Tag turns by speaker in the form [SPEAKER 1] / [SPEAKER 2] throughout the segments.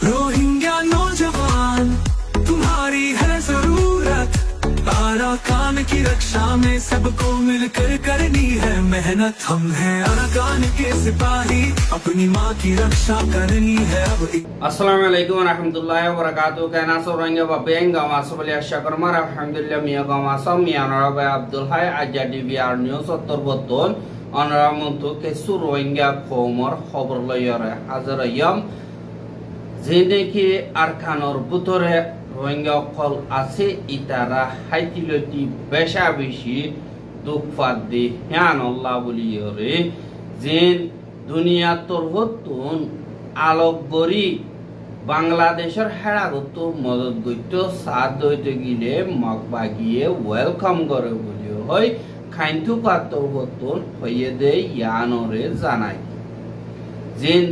[SPEAKER 1] Rohingya नौजवान तुम्हारी है जरूरत, अराकान की रक्षा में सबको मिलकर करनी है मेहनत। हम हैं अराकान के सिपाही, अपनी माँ की रक्षा करनी है अब।
[SPEAKER 2] अस्सलामु अलैकुम warahmatullahi wabarakatuh. Kana sorangnya babeng gama sebeli syukur mar alhamdulillah miya gama som miya narabai Abdul Hai ajadi biar news terbeton onram untuk ke Rohingya khomor khabar layare hazar ayam zindagi arkanor butore Rohingya kol ase itara haitiloti besha beshi dukfaddi yan Allah boliyore zin dunia terbeton alok gori বাংলাদেশের হেরাগত মদত গইত সাথ দইতে গিলে মগবাগিয়ে welcome করে বলিও হয় খাইন্তু পাতর বতন হইয়ে দে ইয়ানরে জানাই জিন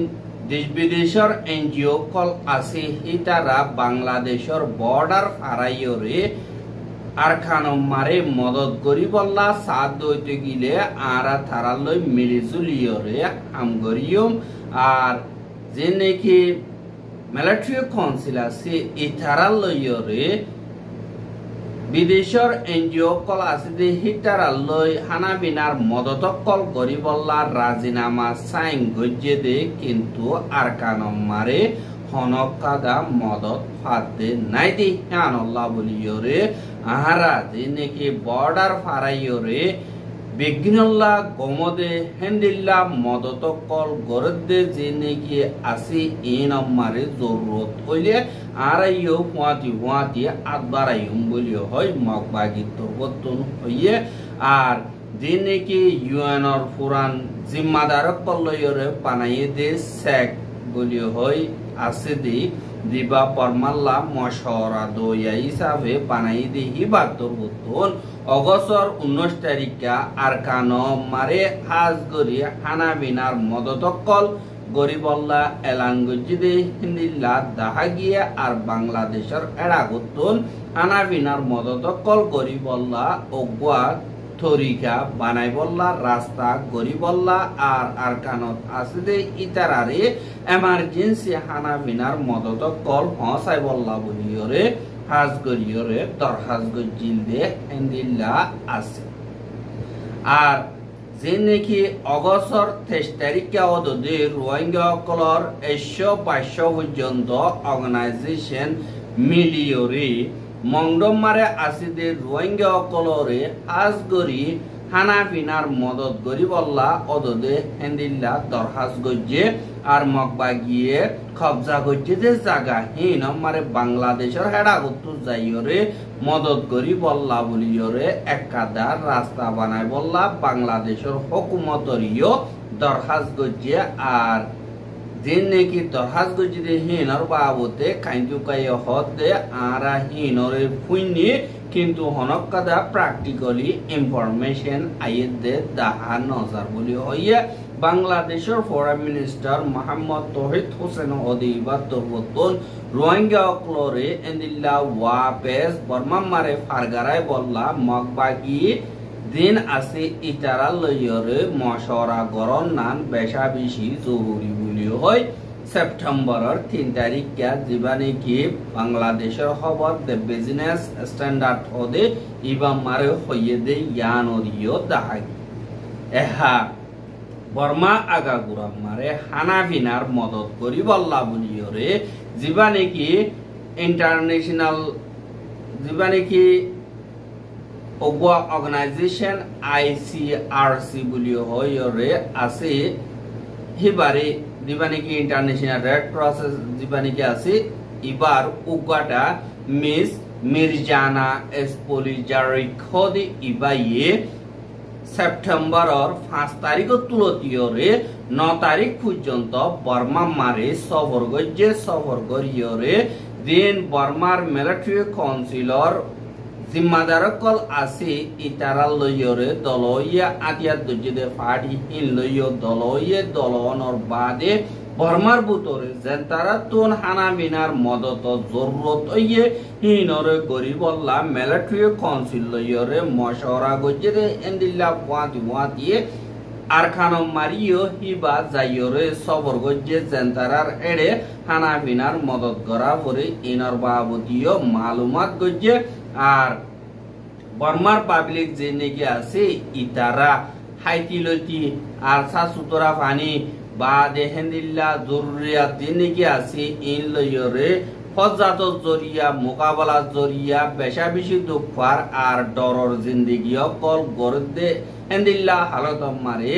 [SPEAKER 2] দেশ বিদেশের এনজিও কল আছে হিতারা বাংলাদেশের বর্ডার ফারাইয়রে আরখানম মারে মদত করি বল্লা সাথ দইতে গিলে আরা থারালই মিলিজুলিয়রে আমগরিয়ম আর যে নাকি মিলিটারি কাউন্সিল আছে ইতারালয়রে বিদেশের এনজিও কল আছে যে হিতারালয় হানাবিনার মদত কল গরিবল্লা রাজিনামা সাইন গজ্জে দে কিন্তু আরকানম মারে হনকাদা মদত ফাতে নাই দি আল্লাহ বলিয়রে আহারা যে নাকি বর্ডার ফারাইয়রে বিঘ্নল্লা গমদে হেন্দিল্লা মদত কল গরদে যে নাকি আসি ইন আমারে জরুরত হইলে আরাইও হুয়াতি আদবারাইম বলিও হয় মগবাগি তরবতন হইয়ে আর যে নাকি ইউএনর পুরান জিম্মাদার কলয়রে পানাইয়ে দে সেক বলিও হয় আছে দি দিবা পরমাল্লা মশরা দইয়া হিসাবে বানাই দি হিবা তরবতন অগস্টর 19 তারিখা আরকানম মারে হাজ গরি হানাবিনার মদতকল গরিবল্লা এলান গজিদে হিন্দিল্লা দাহাগিয়া আর বাংলাদেশের এড়াগতন হানাবিনার মদতকল গরিবল্লা অগুয়া তরিকা বানাই বল্লা রাস্তা গরিবল্লা আর আরকানত আছে দে ইতারারে এমার্জেন্সি হানাবিনার মদতকল পৌঁছাই বল্লা বলিয়রে হাজ গরিয়রে দরহাজ গজিল দে হিন্দিল্লা আছে আর যে নাকি অগস্টর 23 তারিখে অদদে রোহিঙ্গা কলর 100-500 পর্যন্ত অর্গানাইজেশন মিলিয়রে মংডম মারে আসিদে রোহিঙ্গা কলরে হাজ গরি হানাবিনার মদত গরিবল্লা অদদে হেন্দিল্লা দরহাজ গজ্জে আর মগবাগিয়ে কবজা গজ্জে দে জায়গা হিন মারে বাংলাদেশের হেডাগত যাইয়রে মদত গরিবল্লা বলিয়রে একাদার রাস্তা বানাই বল্লা বাংলাদেশের হুকুমতরিও দরহাজ গজ্জে আর দিন নাকি দরহাজ গজ্জে হিনর বাবতে কাইন্তুকাই হদে আরা হিনরে ফুইনি কিন্তু হনকাদা প্র্যাকটিক্যালি ইনফরমেশন আইদে দাহা নজর বলি হইয়া বাংলাদেশের ফরেন মিনিস্টার মোহাম্মদ তৌহিদ হোসেন অদিবা তরবতন রোহিঙ্গা ক্লোরে এন্দিল্লা ওয়াপেস বর্মা মারে ফারগারাই বল্লা মগবাগি দিন আছে ইতারা লয়রে মশরা গরম নান বেশা বেশি জরুরি বলি হয় সেপ্টেম্বরের 3 তারিখে জীবানে কি বাংলাদেশের খবর দে বিজনেস স্ট্যান্ডার্ড হদে ইবা মারে হইয়ে দে ইয়ানরিও দাহাই এহা বর্মা আগাগুড়া মারে হানাবিনার মদত করি বল্লা বলিয়রে জীবানে কি ইন্টারন্যাশনাল জীবানে কি ওগোয়া অর্গানাইজেশন আইসিআরসি বলিও হইরে আছে হিবারে দিবানিকি ইন্টারন্যাশনাল রেড ক্রস দিবানিকি আছে ইবার উগাটা মিস মির্জানা এসপোলিজারি খদি ইবাইয়ে সেপ্টেম্বরের 5 তারিখ তুলতিয়রে 9 তারিখ পর্যন্ত বর্মা মারে সফর গজ্জে সফর করিয়রে দিন বর্মার মিলিটারি কাউন্সিলর জিম্মাদার কল আছে ইতারা লয়রে দলইয়া আতিয়া দজদে ফাড়ি হিন লইয় দলইয়ে দলনর বাদে বর্মার বুতরে জেন্তারা তুন হানাবিনার মদত জরুরত ইয়ে হিনরে গরিবল্লা মিলিটারি কাউন্সিল লয়রে মশওরা গজে এন্দিল্লা ওয়াতিয়ে আরখানো মারিও হিবা যাইয়রে সবর গজ্জে জেন্তারার এড়ে হানাফিনার মদত করা পরে ইনর বাবতীয় মালুমাত গজ্জে আর বর্মার পাবলিক যে নেকি আছে ইতারা হাইতিলতি আর সাসুতরা পানি বা দেহেন্দিল্লা জরুরিয়াত যে নেকি আছে ইন লইয়রে ফজাত জরিয়া মোকাবেলা জরিয়া বেশা বেশি দুঃখার আর ডরর জিন্দিগি কল গরদে এন্দিল্লা হালত মারে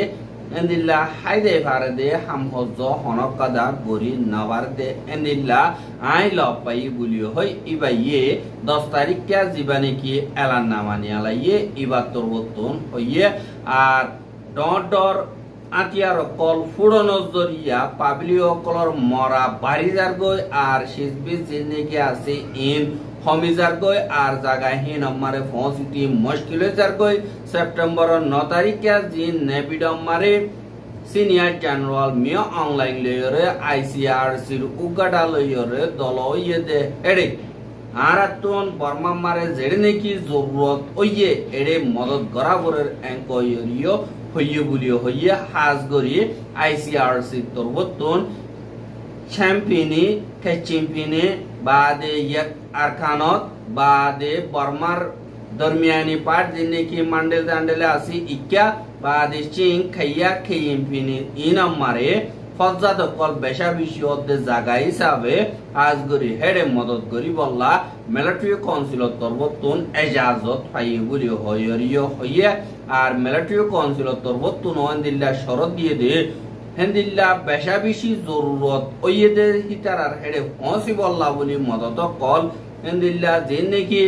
[SPEAKER 2] এন্দিল্লা হাইদে ভারদে হামহজ হনকাদা গরি নবার দে এন্দিল্লা আই লপাই বুলি হই ইবাইয়ে 10 তারিখ কে জীবানে কি এলান নামানি আলাইয়ে ইবার তরবতন হইয়ে আর ডর আতিয়ার কল ফুড়নো জরিয়া পাবলিও কলর মরা বাড়িজার গই আর সিজবি জিনেকে আছে ইন হমিজার গই আর জাগাহীন আমারে পৌঁছিতি মুশকিলে যার গই সেপ্টেম্বর 9 তারিখে জিন নেবিডম মারে সিনিয়র জেনারেল মিয়া অনলাইন লেয়ারে আইসিআরসির উগাডা লেয়ারে দলইয়ে দে এড়ে আর আতুন বর্মা মারে যেড়ে নাকি জরুরত ওইয়ে এড়ে মদত গরাবরের এনকোয়ারিও হইয়ে বুলিও হইয়ে হাজ গরি আইসিআরসি তরবতন চ্যাম্পিয়নি চ্যাম্পিয়নে বাদে এক আরকানত বাদে বর্মার দরমিয়ানি পার্ট যিনি কি মান্ডেল দান্ডেলে আসি ইক্কা বাদে চিং খাইয়া খেইম্পিনি ইনাম মারে ফজাত কল বেশা বিষয় জায়গা হিসাবে আজ গরি হেডে মদত করি বললা মিলিটারি কাউন্সিল তরবতন এজাজত পাইয়ে বলি হইয়ে আর মিলিটারি কাউন্সিল তরবতন ওয়ান্দিল্লা শরত দিয়ে দে হেন্দিল্লা বেশা বেশি জরুরত ওইয়েদের হিতারার হেডে পৌঁছি বললা বলি মদত কল হেন্দিল্লা যে নাকি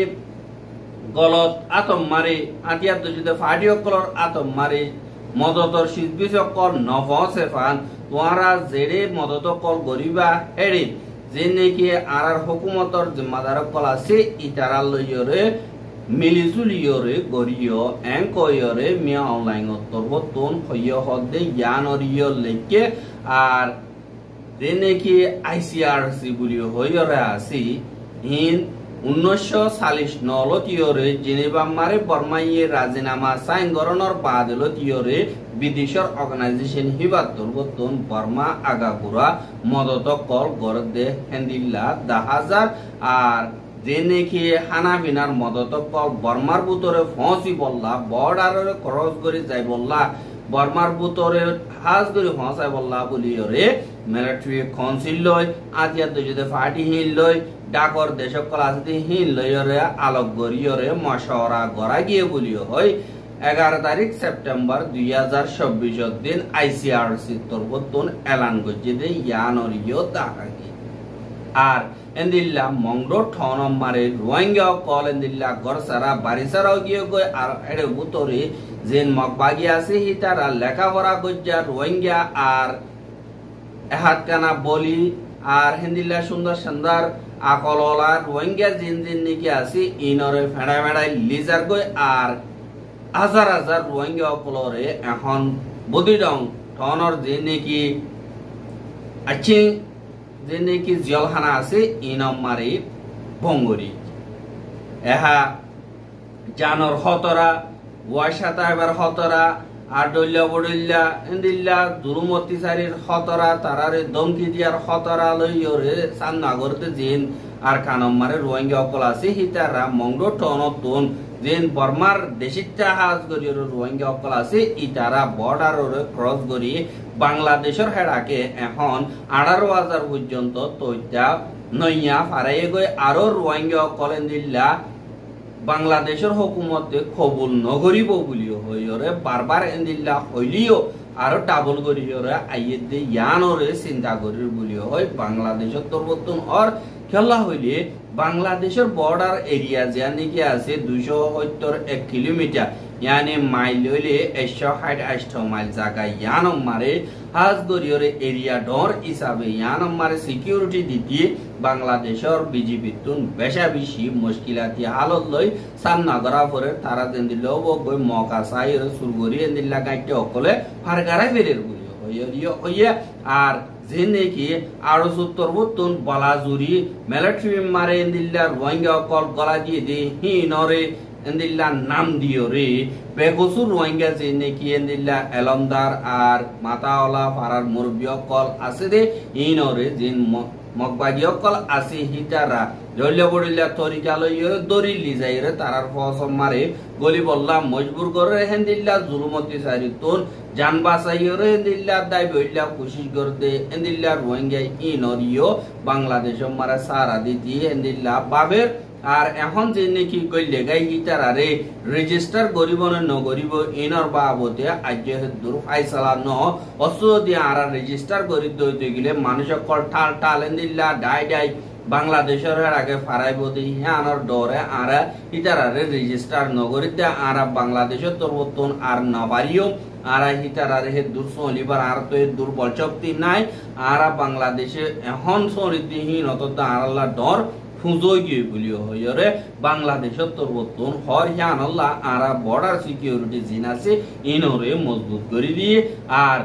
[SPEAKER 2] গলত আতম মারে আতিয়াত যদি ফাটিও কলর আতম মারে মদতর সিজবিস কল নফসে ফান তোয়ারা জেড়ে মদত কল গরিবা হেডে যে নাকি আর হুকুমতর জিম্মাদার কল আছে ইতারা লইয়রে মিলিজুলিয়রে গরিয় এনকয়রে মিয়া অনলাইন তরবতন হইয় হদে জ্ঞানরিয় লেকে আর যে নাকি আইসিআরসি বলি হইয়রে আসি ইন 1940 নলতিয়রে জেনেভা মারে বর্মাইয়ে রাজিনামা সাইন গরনর বাদলতিয়রে বিদেশর অর্গানাইজেশন হিবাত তরবতন বর্মা আগাপুরা মদত কল গরদে হেন্দিল্লা 10,000 আর যে নাকি হানাফিনার মদত কল বর্মার ভিতরে ফসি বললা বর্ডারে ক্রস করে যাই বললা বর্মার ভিতরে হাজ করে ফসাই বললা বলিয়রে মিলিটারি কাউন্সিল লয় আতিয়াত যদি পার্টি হিল লয় ডাকর দেশক ক্লাসে হিল লয়রে আলোক গরিয়রে মশওয়ারা গড়া গিয়ে বলিও হয় 11 তারিখ সেপ্টেম্বর 2026 দিন আইসিআরসি তরবতন এলান গজ্জে দে ইয়ানরিও দাগাগি আর এন্দিল্লা মংডো ঠনম মারে রোহিঙ্গা কল এন্দিল্লা গরসারা বারিসারাও গিয়ে গই আর এড়ে বুতরে জেন মকবাগি আছে হিতারা লেখাপড়া গজ্জা রোহিঙ্গা আর এহাত কানা বলি আর হেন্দিল্লা সুন্দর সুন্দর আকললা রোহিঙ্গা জিন জিন নাকি আছে ইনরে ফেড়া ফেড়াই লিজার গই আর হাজার হাজার রোহিঙ্গা কলরে এখন বদিডং ঠনর যে নাকি আছে যে নাকি জলখানা আছে ইনম মারি ভঙ্গরি এহা জানর হতরা ওয়াশাতা এবার হতরা আর ডল্লা বডল্লা এন্দিল্লা দুরুমতি সারির হতরা তারারে দমকি দিয়ার হতরা লইয়রে সামনাগরতে জিন আর কানম মারে রোহিঙ্গা অকল আছে হিতারা মংডো টনতন যেন বর্মার দেশিটা হাজ গরিয়র রোহিঙ্গা অকল আছে ইতারা বর্ডাররে ক্রস গরি বাংলাদেশের হেডাকে এখন 18,000 পর্যন্ত তৈতা নইয়া ফারাইয়ে গই আরো রোহিঙ্গা অকল এন্দিল্লা বাংলাদেশের হুকুমতে কবুল নগরিব বলিও হইরে বারবার এন্দিল্লা হইলিও আরো ডাবল গরিয়রে আইয়ে দে ইয়ানরে চিন্তা করির বলিও হয় বাংলাদেশের তরবতন আর খেলা হইলে বাংলাদেশের বর্ডার এরিয়া যা নাকি আছে 271 কিলোমিটার यानी माइल হইলে 160 মাইল জায়গা ইয়ানম মারে হাজ গরিয়রে এরিয়া ডর হিসাবে ইয়ানম মারে সিকিউরিটি দিতে বাংলাদেশের বিজেপি তুন বেশা বেশি মুশকিলাতি হালত লই সামনা করা পরে তারা দিল গই মকা সাইর সুরগরি এন্দিল্লা গাইতে অকলে ফারগারা ফেরের বলিও হইয়া আর যে নাকি আরো তরবতন বলাজুরি মিলিটারি মারে এন্দিল্লা রোহিঙ্গা অকল গলা দিয়ে দে হি নরে এন্দিল্লা নাম দিও রে বেকসুর রোহিঙ্গা যে নাকি এন্দিল্লা এলমদার আর মাতাওয়ালা পাড়ার মুরব্বী কল আছে রে ইনরে জিন মগবাগী কল আছে হিটারা জল্য পড়িলা তরিকা লইয়ে দরিলি যাইরে তারার ফসম মারে গলি বললা মজবুর করে হেন্দিল্লা জুলুমতি সারি তোর জান বাসাইরে হেন্দিল্লা দাই বইলা কোশিশ করতে হেন্দিল্লা রোহিঙ্গা ইনরিও বাংলাদেশ মারা সারা দিতি হেন্দিল্লা বাবের আর এখন যে নাকি কইলে গাই গিটারে রেজিস্টার গরিব ন গরিব ইনর বাবতে আজ দূর ফাইসালা ন অসুদি আর রেজিস্টার করি দইতে গেলে মানুষ কল ঠাল ঠাল এন্দিল্লা ডাই ডাই বাংলাদেশের আগে ফারাইব দি আনার ডরে আর ইতারারে রেজিস্টার নগরীতে আর বাংলাদেশের তরবতন আর নবারিও আর হিতারারে হে দূর সলিবার আর তো দুর্বল শক্তি নাই আর বাংলাদেশে এখন সরিতিহীন অত আল্লাহ ডর ফুজোই গিয়ে বলিও হইরে বাংলাদেশের তরবতন হর হিয়ান আল্লাহ আর বর্ডার সিকিউরিটি জিন আছে ইনরে মজবুত করে দিয়ে আর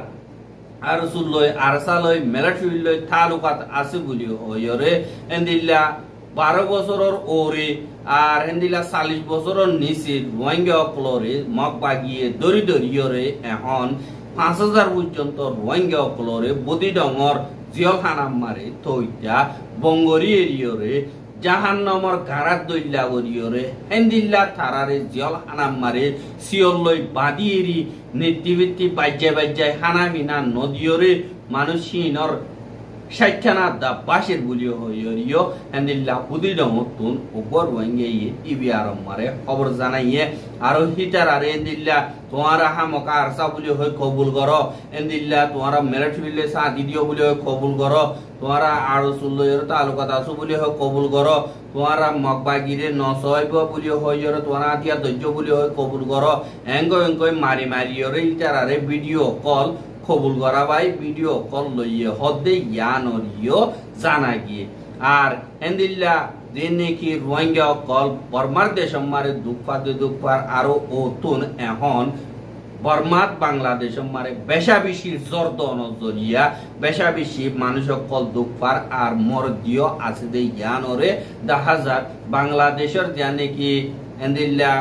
[SPEAKER 2] আরসুলয় আরসালয় মিলিটারিলয় তালুকাত আছে বলিও হইরে এন্দিল্লা 12 বছরের ওরে আর এন্দিল্লা 40 বছরের নিচে রোহিঙ্গা অকলরে মগ বাগিয়ে দরি দরিয়রে এখন 5000 পর্যন্ত রোহিঙ্গা অকলরে বদি ডঙর জিয়লখানাম মারে তৈতা বঙ্গরি এরিয়রে জাহান্নামর গারাত দইলা গরিয়রে হেন্দিল্লা থারারে জিয়ল হানাম মারে সিয়লই বাদিয়েরি নীতিভিত্তি বাজ্যায় হানা মিনা নদিয়রে মানুষিনর সাইখানা দা বাসের বুলিও হইয়রিও হেন্দিল্লা বুদি ডমতুন উপর ওয়াঙ্গে টিভি আরম মারে খবর জানাইয়ে আর হিটার আর হেন্দিল্লা তোমারা হামকা আরসা বুলি হই কবুল করো হেন্দিল্লা তোমারা মিলিটারিলে সা দিদিও বুলি হই কবুল করো তোমারা আরো সুল্লয়ের তালুকাত আসু বুলি হয় কবুল করো তোমারা মগবাগিরে নসইব বুলি হইরে তোমারা আতিয়া দৈর্য বুলি হয় কবুল করো এঙ্গয় মারি মারিয়রে ইতারারে ভিডিও কল কবুল করা ভাই ভিডিও কল লইয়ে হদে ইয়ানরিও জানা গিয়ে আর হেন্দিল্লা যে নাকি রোহিঙ্গা কল বর্মার দেশম মারে দুঃখার আরো ওতুন এখন বর্মাত বাংলাদেশ মারে বেশা বেশি জর্দ নজরিয়া বেশা বেশি মানুষ কল দুঃখার আর মরদিও আছে দে জ্ঞানরে দেখা যাক বাংলাদেশের জানে কি এন্দিল্লা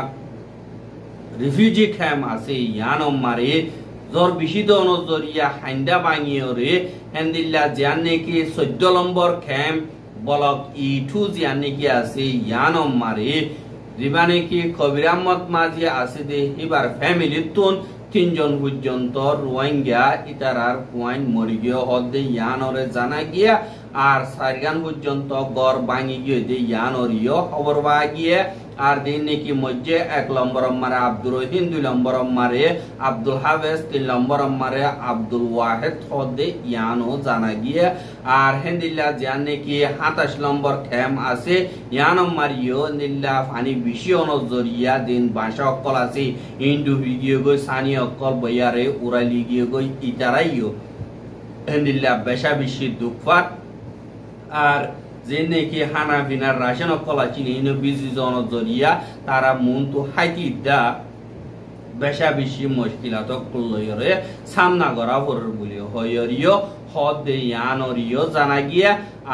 [SPEAKER 2] রিফিউজি ক্যাম্প আছে ইয়ানম মারে জর বেশি নজরিয়া হাইন্দা বাঙিয়রে এন্দিল্লা জানে কি 14 নম্বর ক্যাম্প বলক ই2 জানে কি আছে ইয়ানম মারে জীবানে কি কবির আহমদ মাঝি আছে দে এবার ফ্যামিলি তুন 3 জন পর্যন্ত রোহিঙ্গা ইতারার পয়েন্ট মরি গিয়ে হদে ইয়ানরে জানা গিয়া আর সারগান পর্যন্ত গড় ভাঙি গিয়ে দে ইয়ানরিও খবর বা গিয়ে আর দিন নাকি মধ্যে 1 নম্বর মারে আব্দুর রহিম 2 নম্বর মারে আব্দুল হাফেজ 3 নম্বর মারে আব্দুল ওয়াহেদ হদে ইয়ানো জানা গিয়ে আর হেন্দিল্লা জানে কি 27 নম্বর ক্যাম্প আছে ইয়ানো মারিও নিল্লা পানি বেশি অনজরিয়া দিন ভাষা অকল আছে ইন্ডু ভিডিও গই সানি অকল বয়ারে উড়ালি গিয়ে গই ইতারাইও হেন্দিল্লা বেশা বেশি দুঃখাত আর যে নাকি হানা বিনার রাশন কলা চিনি বিজি জনজরিয়া তারা মন তো হাইতি দা বেশা বেশি মুশকিলাত লইরে সামনা করা পড়র বলি হইরিও হদে ইয়ানরিও জানা গিয়া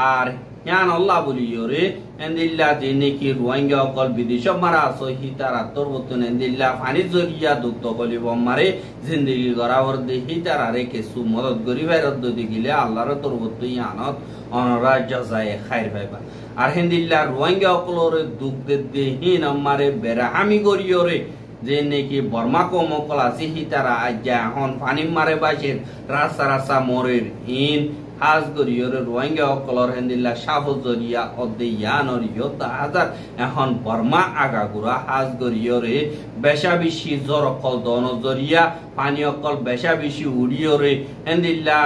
[SPEAKER 2] আর ইয়ান আল্লাহ বলিয়রে এন্দিল্লা যে নাকি রোহিঙ্গা অকল বিদেশ মারা সহি তারা তরবতন এন্দিল্লা পানি জরিয়া দুক্ত কলিব মারে জিন্দগি করাবর দেহি তারারে কিছু মদত গরিবের দি গিলে আল্লাহর তরবত ইয়ানত অনরাজ্য যায় খাইর পাইবা আর হেন্দিল্লা রোহিঙ্গা অকলরে দুঃখ দেহি নামারে বেরাহামি গরিয়রে যে নাকি বর্মা কমকল আছে হি তারা আজ এখন পানি মারে বাসের রাস্তা রাস্তা মরের ইন হাজ গরিয়রে রোহিঙ্গা অকলর হেন্দিল্লা সাফজরিয়া অদে ইয়ানরিও তাহাজার এখন বর্মা আগাগুড়া হাজ গরিয়রে বেশা বেশি জ্বর অকল দনজরিয়া পানি অকল বেশা বেশি উড়িয়রে হেন্দিল্লা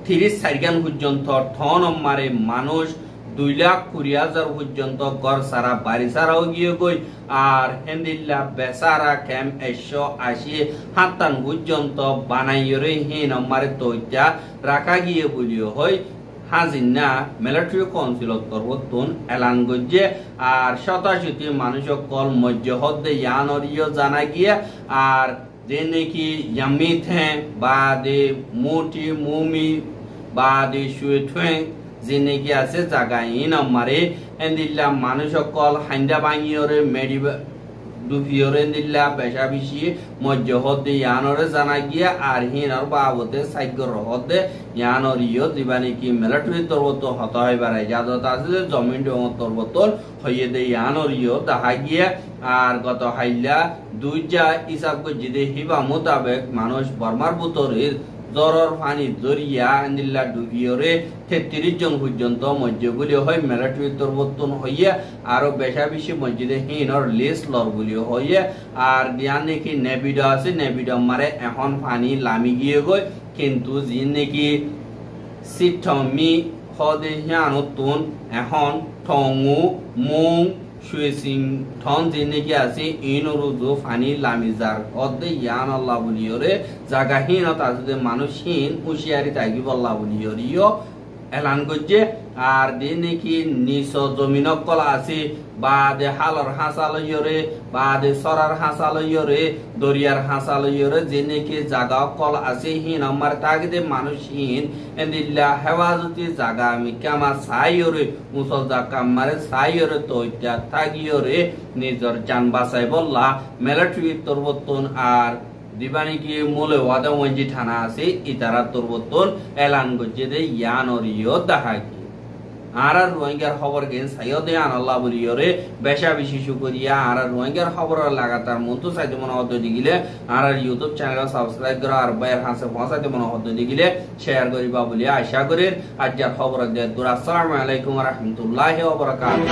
[SPEAKER 2] 30 পর্যন্ত ঠন মারে মানুষ 2,20,000 পর্যন্ত ঘর সারা বাড়ি সারাও গিয়ে গই আর হেন্দিল্লা বেসারা ক্যাম্প 180 পর্যন্ত বানাইরে হিন মারে তৈতা রাখা গিয়ে বলিও হয় হাজিনা মিলিটারি কাউন্সিল তরবতন এলান গজ্জে আর 87 মানুষ কল মজ্জহদে ইয়ানরিও জানা গিয়া আর যে নাকি ইয়ামিথে বাদে মুটি মুমি বাদে শুয়ে যে নাকি আছে জাগাইন আমারে এন্দিল্লা মানুষ সকল হাইন্দা বাঙিয়রে মেডি দুফিয়রে দিল্লা বেশা বেশি মজ্জ হদে ইয়ানরে জানা গিয়া আর হিনার বাবদে সাইগর হদে ইয়ানর ইয় দিবানি কি মিলিটারি তরবত হত হয় বাড়াই যাদত আছে জমিন তরবতল হইয়ে দে ইয়ানর ইয় দেখা গিয়া আর গত হাইলা দুইটা হিসাব করে যদি হিবা মোতাবেক মানুষ বর্মার বুতরের জরর পানি জরিয়া আন্দিল্লা ডুবিয়রে 33 জন পর্যন্ত মসজিদগুলি হয় মিলিটারি তরবতন হইয়া আরো বেশা বেশি মসজিদে হিনর লিস্ট লর গুলি হইয়া আর দিয়ান নাকি নেবিডা আছে নেবিডা মারে এখন পানি লামি গিয়ে গই কিন্তু যে নাকি সিটমি হদে হিয়ানতুন এখন ঠঙু মুং সুইসিং ঠন যে নাকি আছে ইনরুজু ফানি লামিজার অদে ইয়ান আল্লাহ বলিয়রে জাগাহীন তাজুদে মানুষহীন হুশিয়ারি তাগি আল্লাহ বলিয়রিও এলান করছে আর যে নাকি নিচ জমিন কল আছে বাদে হালর হাসালয়রে বাদে সরার হাসালয়রে দরিয়ার হাসালয়রে যে নাকি জাগা কল আছে হিন আমার তাগিদে মানুষহীন এন্দিল্লা হেফাজতি জাগা আমি কামা সাইয়রে মুসলদা কামারে সাইয়রে তৈতা তাগিয়রে নিজর জান বাঁচাই বললা মিলিটারি তরবতন আর দিবানি কি মূলে ওয়াদা মঞ্জি থানা আছে ইতারা তরবতন এলান করছে যে ইয়ানরিও দেখা কি আর রোহিঙ্গার খবর গেন সাইয়দে আন আল্লাহ বলিয়রে বেশা বেশি শুকরিয়া আর রোহিঙ্গার খবর লাগাতার মন্তু সাইতে মনে হতে দিগিলে আর ইউটিউব চ্যানেল সাবস্ক্রাইব করা আর বাইর হাসে পৌঁছাতে মনে হতে দিগিলে শেয়ার করিবা বলি আশা করি আজকের খবর দে আসসালামু আলাইকুম ওয়া রাহমাতুল্লাহি ওয়া বারাকাতুহু